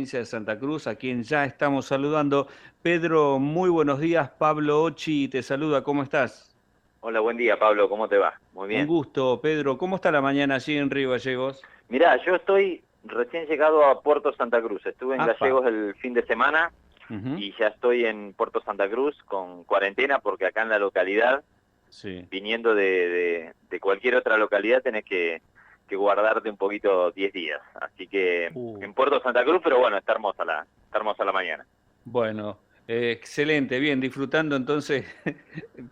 provincia de Santa Cruz, a quien ya estamos saludando. Pedro, muy buenos días. Pablo Ochi te saluda, ¿cómo estás? Hola, buen día, Pablo, ¿cómo te va? Muy Un bien. gusto, Pedro. ¿Cómo está la mañana allí en Río Gallegos? Mirá, yo estoy recién llegado a Puerto Santa Cruz. Estuve en Apa. Gallegos el fin de semana Ujú. y ya estoy en Puerto Santa Cruz con cuarentena porque acá en la localidad, Sí. viniendo de cualquier otra localidad, tenés que guardarte un poquito 10 días. Así que Uh, en Puerto Santa Cruz, pero bueno, está hermosa la mañana. bueno, excelente, bien, disfrutando entonces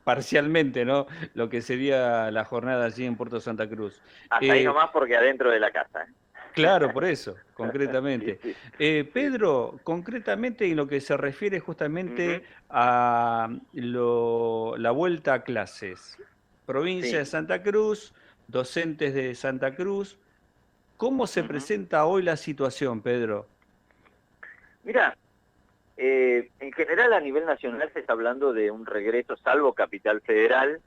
parcialmente, ¿no? Lo que sería la jornada allí en Puerto Santa Cruz. Hasta ahí Eh, nomás porque adentro de la casa. Claro, por eso, Sí, concretamente. sí, sí, sí. Pedro, concretamente en lo que se refiere justamente Ujú. a la vuelta a clases, provincia de Sí. Santa Cruz, docentes de Santa Cruz, ¿cómo se Ujú. presenta hoy la situación, Pedro? Mira, en general, a nivel nacional se está hablando de un regreso, salvo Capital Federal,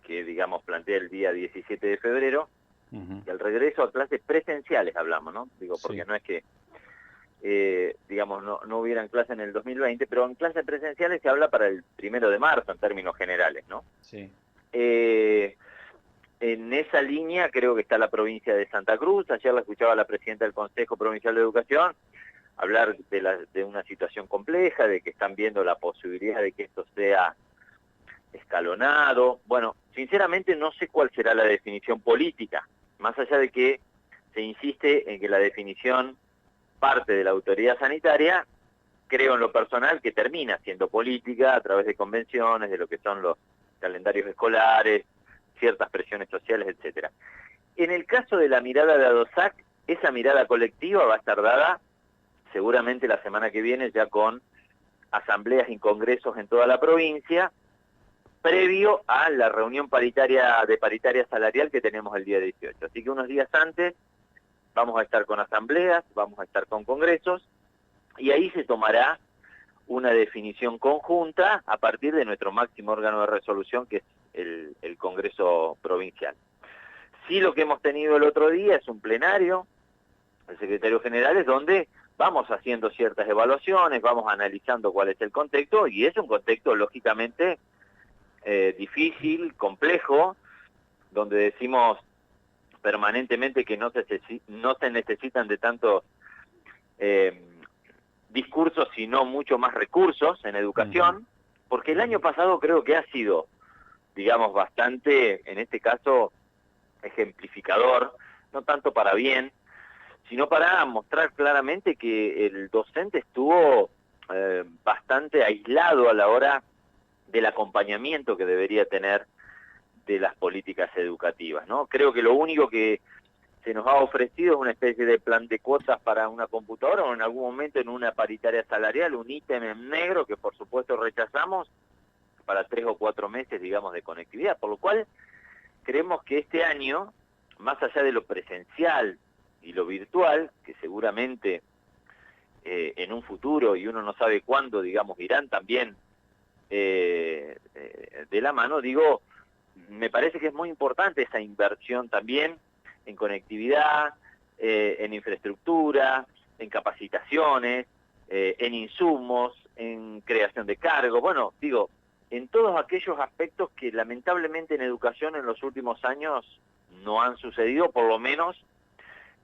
que digamos plantea el día 17 de febrero, Ujú. y el regreso a clases presenciales hablamos, ¿no? Digo, porque Sí, no es que, digamos, no hubieran clases en el 2020, pero en clases presenciales se habla para el 1 de marzo en términos generales, ¿no? sí. Eh, en esa línea creo que está la provincia de Santa Cruz. Ayer la escuchaba la presidenta del Consejo Provincial de Educación hablar de una situación compleja, de que están viendo la posibilidad de que esto sea escalonado. Bueno, sinceramente no sé cuál será la definición política, más allá de que se insiste en que la definición parte de la autoridad sanitaria, creo en lo personal que termina siendo política a través de convenciones, de lo que son los calendarios escolares, ciertas presiones sociales, etcétera. En el caso de la mirada de ADOSAC, esa mirada colectiva va a estar dada seguramente la semana que viene ya con asambleas y congresos en toda la provincia, previo a la reunión paritaria salarial que tenemos el día 18. Así que unos días antes vamos a estar con asambleas, vamos a estar con congresos, y ahí se tomará una definición conjunta a partir de nuestro máximo órgano de resolución, que es el Congreso Provincial. Sí, lo que hemos tenido el otro día es un plenario, el secretario general, es donde vamos haciendo ciertas evaluaciones, vamos analizando cuál es el contexto, y es un contexto lógicamente difícil, complejo, donde decimos permanentemente que no se necesitan de tantos eh, discursos, sino mucho más recursos en Ujú, educación, porque el año ujú. pasado creo que ha sido, digamos, bastante, en este caso, ejemplificador, no tanto para bien, sino para mostrar claramente que el docente estuvo bastante aislado a la hora del acompañamiento que debería tener de las políticas educativas, ¿no? Creo que lo único que se nos ha ofrecido es una especie de plan de cuotas para una computadora, o en algún momento en una paritaria salarial, un ítem en negro que por supuesto rechazamos para 3 o 4 meses, digamos, de conectividad, por lo cual creemos que este año, más allá de lo presencial y lo virtual, que seguramente en un futuro, y uno no sabe cuándo, digamos, irán también de la mano, digo, me parece que es muy importante esa inversión también en conectividad, en infraestructura, en capacitaciones, en insumos, en creación de cargos, bueno, digo, en todos aquellos aspectos que lamentablemente en educación en los últimos años no han sucedido, por lo menos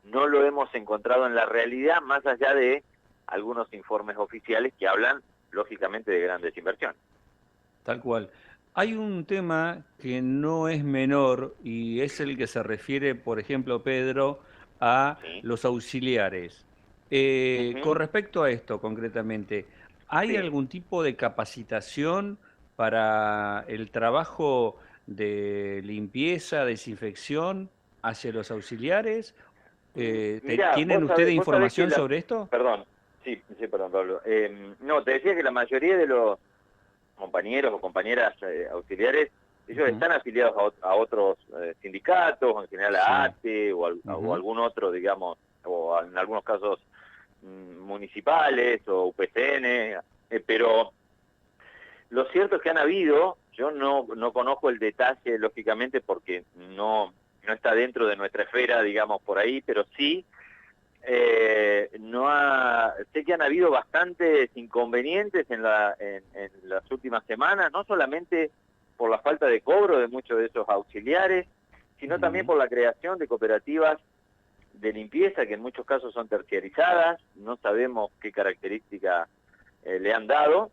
no lo hemos encontrado en la realidad, más allá de algunos informes oficiales que hablan, lógicamente, de grandes inversiones. Tal cual. Hay un tema que no es menor y es el que se refiere, por ejemplo, Pedro, a ¿Sí? los auxiliares. Con Ujú. respecto a esto concretamente, ¿hay Sí. algún tipo de capacitación para el trabajo de limpieza, desinfección hacia los auxiliares? Mirá, ¿Tienen ustedes vos sabés que información sobre esto? Perdón, sí, sí, perdón, Pablo. No, te decía que la mayoría de los compañeros o compañeras auxiliares, ellos Ujú. están afiliados a otros sindicatos, en general a Sí. ATE o Ujú. algún otro, digamos, o en algunos casos municipales o UPCN, pero lo cierto es que han habido, yo no conozco el detalle, lógicamente, porque no está dentro de nuestra esfera, digamos, por ahí, pero sí Sé que han habido bastantes inconvenientes en las últimas semanas, no solamente por la falta de cobro de muchos de esos auxiliares, sino también por la creación de cooperativas de limpieza que en muchos casos son terciarizadas, no sabemos qué característica le han dado,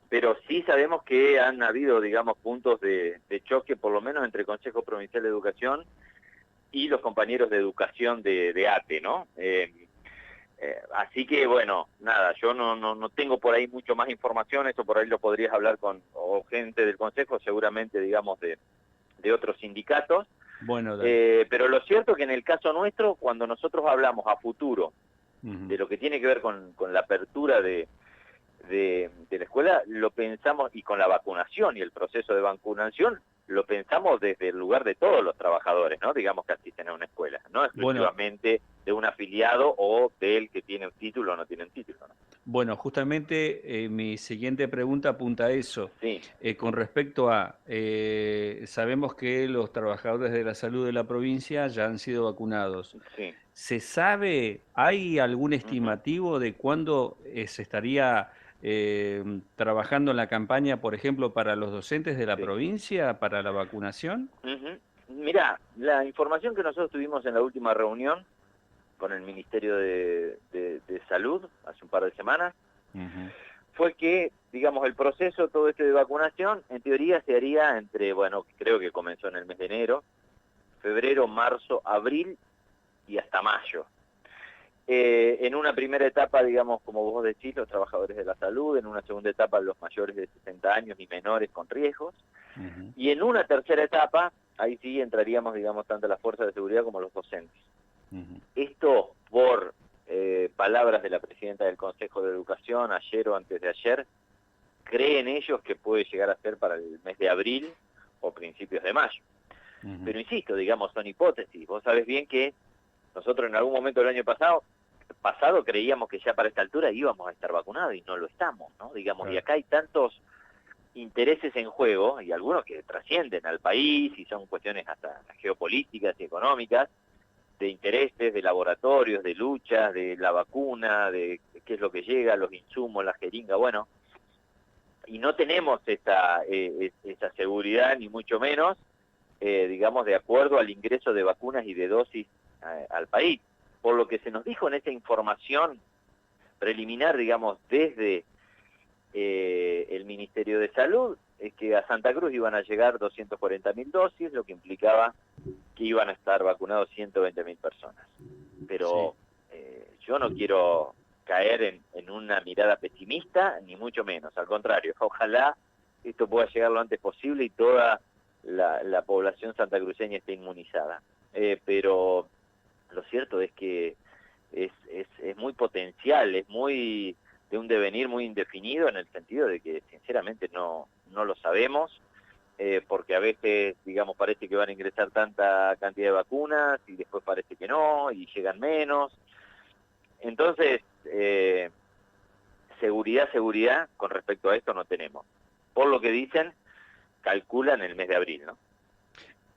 pero sí sabemos que han habido, digamos, puntos de choque, por lo menos entre Consejo Provincial de Educación y los compañeros de educación de ATE, ¿no? Así que, bueno, nada, yo no tengo por ahí mucho más información, eso por ahí lo podrías hablar con o gente del Consejo, seguramente, digamos, de otros sindicatos. Bueno, pero lo cierto es que en el caso nuestro, cuando nosotros hablamos a futuro de lo que tiene que ver con la apertura de la escuela, lo pensamos, y con la vacunación y el proceso de vacunación, lo pensamos desde el lugar de todos los trabajadores, ¿no? Digamos, que asisten a una escuela, no exclusivamente de un afiliado o del que tiene un título o no tiene un título, ¿no? Bueno, justamente mi siguiente pregunta apunta a eso. Sí. Con respecto a, sabemos que los trabajadores de la salud de la provincia ya han sido vacunados. Sí. ¿Se sabe, hay algún estimativo de cuándo se estaría trabajando en la campaña, por ejemplo, para los docentes de la provincia, para la vacunación? Mirá, la información que nosotros tuvimos en la última reunión con el Ministerio de Salud, hace un par de semanas, fue que, digamos, el proceso todo este de vacunación, en teoría se haría entre, bueno, creo que comenzó en el mes de enero, febrero, marzo, abril y hasta mayo. En una primera etapa, digamos, como vos decís, los trabajadores de la salud, en una segunda etapa los mayores de 60 años y menores con riesgos, y en una tercera etapa, ahí sí entraríamos, digamos, tanto las fuerzas de seguridad como los docentes. Esto, por palabras de la presidenta del Consejo de Educación, ayer o antes de ayer, creen ellos que puede llegar a ser para el mes de abril o principios de mayo. Pero insisto, digamos, son hipótesis. Vos sabés bien que nosotros en algún momento del año pasado creíamos que ya para esta altura íbamos a estar vacunados y no lo estamos, ¿no? Digamos, claro. Y acá hay tantos intereses en juego, y algunos que trascienden al país, y son cuestiones hasta geopolíticas y económicas, de intereses, de laboratorios, de luchas, de la vacuna, de qué es lo que llega, los insumos, la jeringa, bueno, y no tenemos esa seguridad, ni mucho menos, digamos, de acuerdo al ingreso de vacunas y de dosis al país. Por lo que se nos dijo en esa información preliminar, digamos, desde el Ministerio de Salud, es que a Santa Cruz iban a llegar 240.000 dosis, lo que implicaba que iban a estar vacunados 120.000 personas. Pero yo no quiero caer en una mirada pesimista, ni mucho menos, al contrario, ojalá esto pueda llegar lo antes posible y toda la población santacruceña esté inmunizada. Pero lo cierto es que es muy potencial, es muy de un devenir muy indefinido, en el sentido de que sinceramente no lo sabemos, porque a veces, digamos, parece que van a ingresar tanta cantidad de vacunas y después parece que no, y llegan menos. Entonces, seguridad con respecto a esto no tenemos. Por lo que dicen, calculan el mes de abril, ¿no?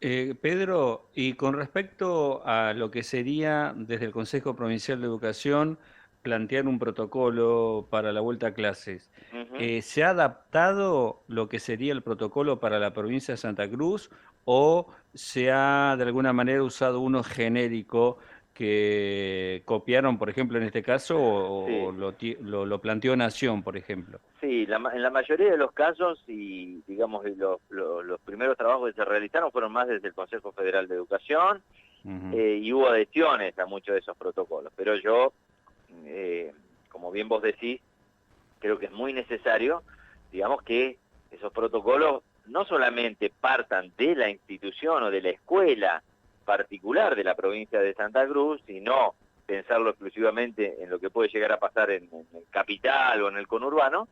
Pedro, y con respecto a lo que sería desde el Consejo Provincial de Educación plantear un protocolo para la vuelta a clases, ¿se ha adaptado lo que sería el protocolo para la provincia de Santa Cruz o se ha de alguna manera usado uno genérico que copiaron, por ejemplo, en este caso, o lo planteó Nación, por ejemplo? Sí, en la mayoría de los casos, y digamos los primeros trabajos que se realizaron fueron más desde el Consejo Federal de Educación, y hubo adhesiones a muchos de esos protocolos. Pero yo, como bien vos decís, creo que es muy necesario, digamos, que esos protocolos no solamente partan de la institución o de la escuela particular de la provincia de Santa Cruz, sino pensarlo exclusivamente en lo que puede llegar a pasar en el capital o en el conurbano,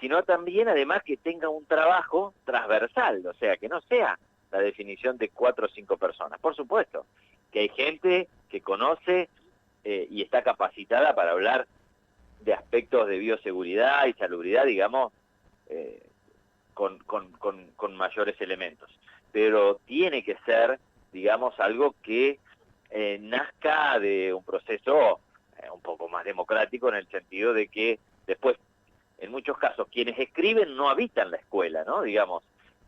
sino también además que tenga un trabajo transversal, o sea, que no sea la definición de 4 o 5 personas. Por supuesto que hay gente que conoce y está capacitada para hablar de aspectos de bioseguridad y salubridad, digamos, con mayores elementos. Pero tiene que ser, digamos, algo que nazca de un proceso un poco más democrático, en el sentido de que después, en muchos casos, quienes escriben no habitan la escuela, ¿no? Digamos,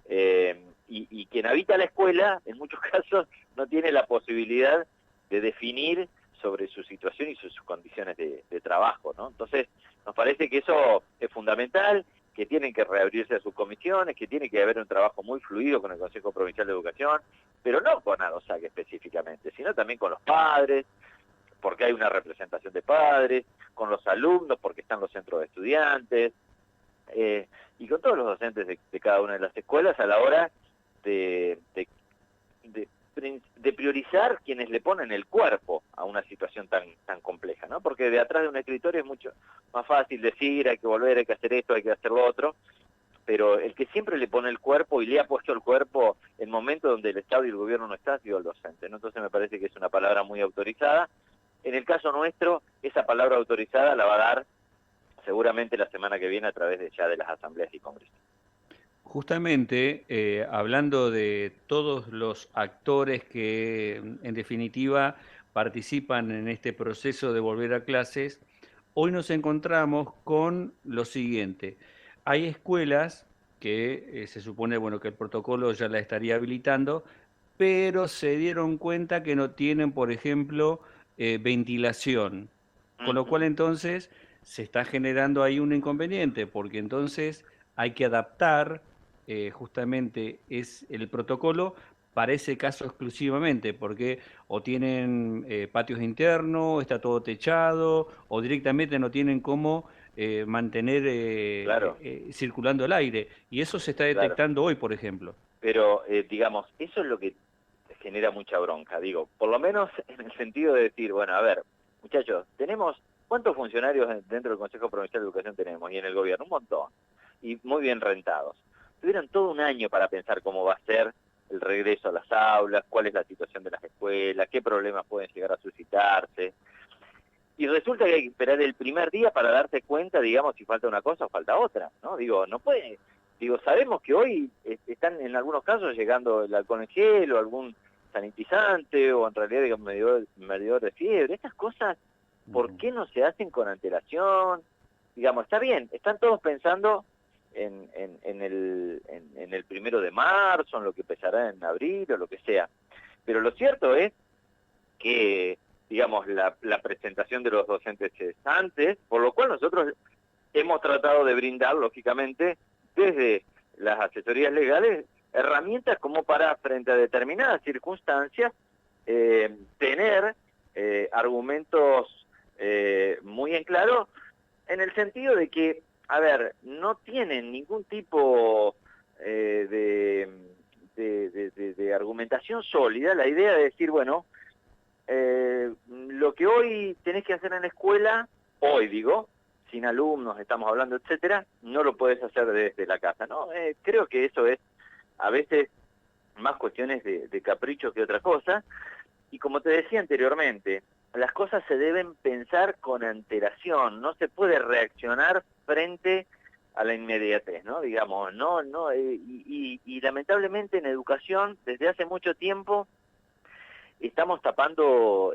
y quien habita la escuela, en muchos casos, no tiene la posibilidad de definir sobre su situación y sus condiciones de trabajo, ¿no? Entonces, nos parece que eso es fundamental, que tienen que reabrirse a sus comisiones, que tiene que haber un trabajo muy fluido con el Consejo Provincial de Educación, pero no con ADOSAC específicamente, sino también con los padres, porque hay una representación de padres, con los alumnos, porque están los centros de estudiantes, y con todos los docentes de cada una de las escuelas a la hora de priorizar quienes le ponen el cuerpo a una situación tan compleja, ¿no? Porque de atrás de un escritorio es mucho más fácil decir, hay que volver, hay que hacer esto, hay que hacer lo otro, pero el que siempre le pone el cuerpo y le ha puesto el cuerpo en momentos donde el Estado y el gobierno no está, ha sido el docente, ¿no? Entonces me parece que es una palabra muy autorizada. En el caso nuestro, esa palabra autorizada la va a dar seguramente la semana que viene a través ya de las asambleas y congresos. Justamente, hablando de todos los actores que en definitiva participan en este proceso de volver a clases, hoy nos encontramos con lo siguiente. Hay escuelas que se supone, bueno, que el protocolo ya la estaría habilitando, pero se dieron cuenta que no tienen, por ejemplo, ventilación, con lo cual entonces se está generando ahí un inconveniente, porque entonces hay que adaptar justamente es el protocolo para ese caso exclusivamente, porque o tienen patios internos, está todo techado, o directamente no tienen cómo mantener Claro, circulando el aire. Y eso se está claro. detectando hoy, por ejemplo. Pero, digamos, eso es lo que genera mucha bronca, digo, por lo menos en el sentido de decir, bueno, a ver, muchachos, ¿cuántos funcionarios dentro del Consejo Provincial de Educación tenemos? Y en el gobierno, un montón, y muy bien rentados. Tuvieron todo un año para pensar cómo va a ser el regreso a las aulas, cuál es la situación de las escuelas, qué problemas pueden llegar a suscitarse. Y resulta que hay que esperar el primer día para darse cuenta, digamos, si falta una cosa o falta otra, ¿no? Digo, no puede, digo, sabemos que hoy están en algunos casos llegando el alcohol en gel o algún sanitizante o en realidad, digamos, medidor de fiebre. Estas cosas, ¿por qué no se hacen con antelación? Digamos, está bien, están todos pensando en el 1 de marzo, en lo que empezará en abril o lo que sea. Pero lo cierto es que, digamos, la presentación de los docentes es antes, por lo cual nosotros hemos tratado de brindar, lógicamente, desde las asesorías legales, herramientas como para, frente a determinadas circunstancias, tener argumentos muy en claro, en el sentido de que, a ver, no tienen ningún tipo de argumentación sólida, la idea de decir, bueno, lo que hoy tenés que hacer en la escuela, hoy digo, sin alumnos, estamos hablando, etcétera, no lo podés hacer desde la casa, ¿no? Creo que eso es a veces más cuestiones de capricho que otra cosa, y como te decía anteriormente, las cosas se deben pensar con antelación, no se puede reaccionar frente a la inmediatez, ¿no? Digamos, y lamentablemente en educación, desde hace mucho tiempo, estamos tapando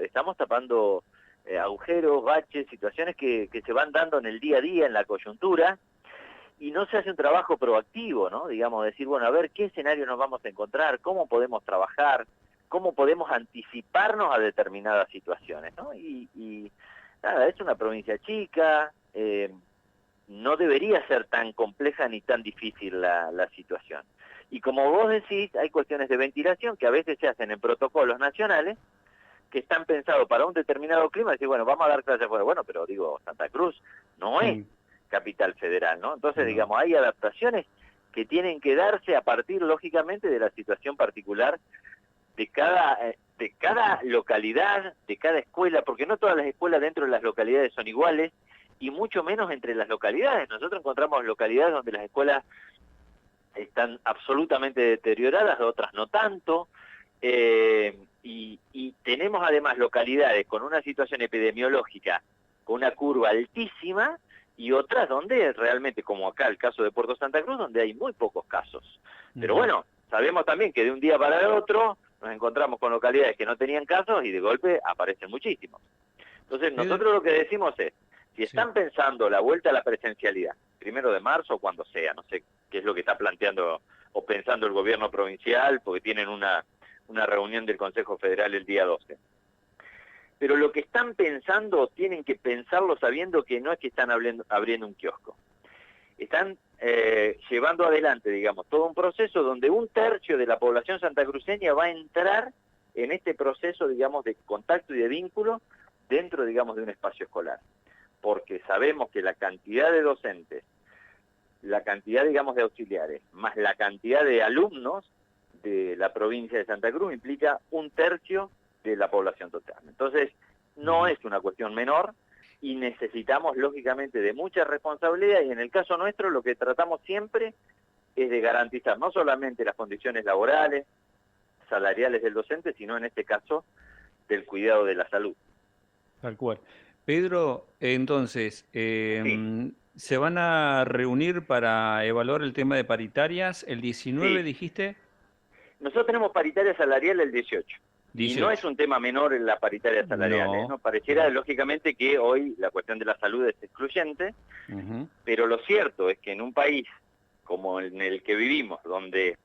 agujeros, baches, situaciones que se van dando en el día a día, en la coyuntura, y no se hace un trabajo proactivo, ¿no? Digamos, decir, bueno, a ver qué escenario nos vamos a encontrar, cómo podemos trabajar, cómo podemos anticiparnos a determinadas situaciones, ¿no? Y nada, es una provincia chica, no debería ser tan compleja ni tan difícil la situación. Y como vos decís, hay cuestiones de ventilación que a veces se hacen en protocolos nacionales que están pensados para un determinado clima, decir, bueno, vamos a dar clases afuera. Bueno, pero digo, Santa Cruz no es capital federal, ¿no? Entonces, digamos, hay adaptaciones que tienen que darse a partir, lógicamente, de la situación particular de cada localidad, de cada escuela, porque no todas las escuelas dentro de las localidades son iguales, y mucho menos entre las localidades. Nosotros encontramos localidades donde las escuelas están absolutamente deterioradas, otras no tanto, y tenemos además localidades con una situación epidemiológica, con una curva altísima, y otras donde realmente, como acá el caso de Puerto Santa Cruz, donde hay muy pocos casos. Pero bueno, sabemos también que de un día para el otro nos encontramos con localidades que no tenían casos y de golpe aparecen muchísimos. Entonces nosotros lo que decimos es, si están pensando la vuelta a la presencialidad, 1 de marzo o cuando sea, no sé qué es lo que está planteando o pensando el gobierno provincial, porque tienen una reunión del Consejo Federal el día 12. Pero lo que están pensando tienen que pensarlo sabiendo que no es que están abriendo un kiosco. Están llevando adelante, digamos, todo un proceso donde 1/3 de la población santacruceña va a entrar en este proceso, digamos, de contacto y de vínculo dentro, digamos, de un espacio escolar. Porque sabemos que la cantidad de docentes, la cantidad, digamos, de auxiliares, más la cantidad de alumnos de la provincia de Santa Cruz implica 1/3 de la población total. Entonces, no es una cuestión menor y necesitamos, lógicamente, de mucha responsabilidad, y en el caso nuestro lo que tratamos siempre es de garantizar no solamente las condiciones laborales, salariales del docente, sino en este caso del cuidado de la salud. Tal cual. Pedro, entonces, Sí, ¿se van a reunir para evaluar el tema de paritarias el 19, sí. dijiste? Nosotros tenemos paritaria salarial el 18. Y no es 18. un tema menor en la paritaria salarial, ¿eh? No, No pareciera, no. lógicamente, que hoy la cuestión de la salud es excluyente, Ujú. pero lo cierto es que en un país como en el que vivimos, donde,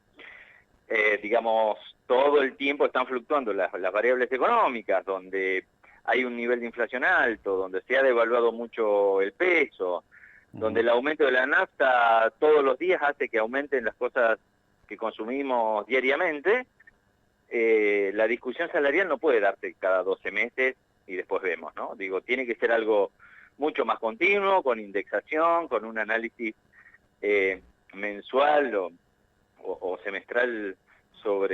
digamos, todo el tiempo están fluctuando las variables económicas, donde hay un nivel de inflación alto, donde se ha devaluado mucho el peso, donde Ujú. el aumento de la nafta todos los días hace que aumenten las cosas que consumimos diariamente, la discusión salarial no puede darse cada 12 meses y después vemos, ¿no? Digo, tiene que ser algo mucho más continuo, con indexación, con un análisis mensual o semestral o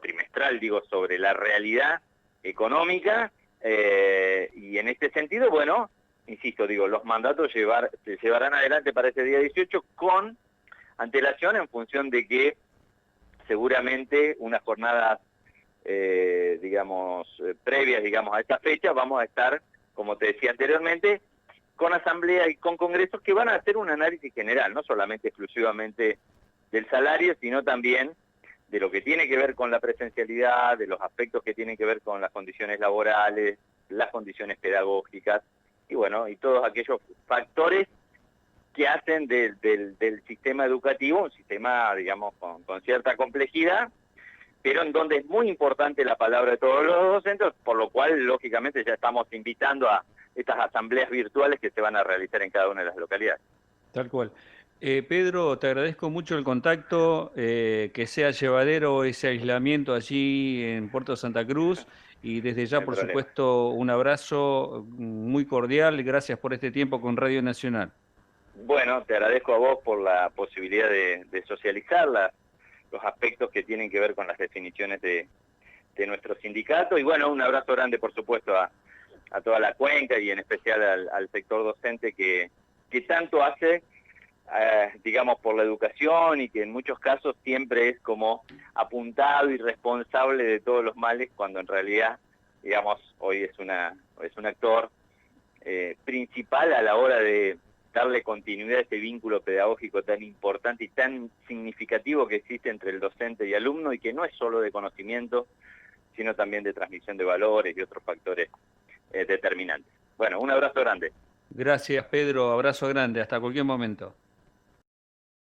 trimestral, digo, sobre la realidad económica, y en este sentido, bueno, insisto, digo, los mandatos se llevarán adelante para ese día 18 con antelación en función de que seguramente unas jornadas, digamos, previas, digamos, a esta fecha, vamos a estar, como te decía anteriormente, con asambleas y con congresos que van a hacer un análisis general, no solamente exclusivamente del salario, sino también de lo que tiene que ver con la presencialidad, de los aspectos que tienen que ver con las condiciones laborales, las condiciones pedagógicas, y bueno, y todos aquellos factores que hacen del sistema educativo un sistema, digamos, con cierta complejidad, pero en donde es muy importante la palabra de todos los docentes, por lo cual, lógicamente, ya estamos invitando a estas asambleas virtuales que se van a realizar en cada una de las localidades. Tal cual. Pedro, te agradezco mucho el contacto, que sea llevadero ese aislamiento allí en Puerto Santa Cruz y desde No ya, hay por problema. supuesto, un abrazo muy cordial. Gracias por este tiempo con Radio Nacional. Bueno, te agradezco a vos por la posibilidad de socializar los aspectos que tienen que ver con las definiciones de nuestro sindicato, y bueno, un abrazo grande, por supuesto, a toda la cuenca y en especial al sector docente que tanto hace, digamos, por la educación, y que en muchos casos siempre es como apuntado y responsable de todos los males, cuando en realidad, digamos, hoy es un actor principal a la hora de darle continuidad a este vínculo pedagógico tan importante y tan significativo que existe entre el docente y alumno, y que no es solo de conocimiento, sino también de transmisión de valores y otros factores determinantes. Bueno, un abrazo grande. Gracias, Pedro. Abrazo grande. Hasta cualquier momento.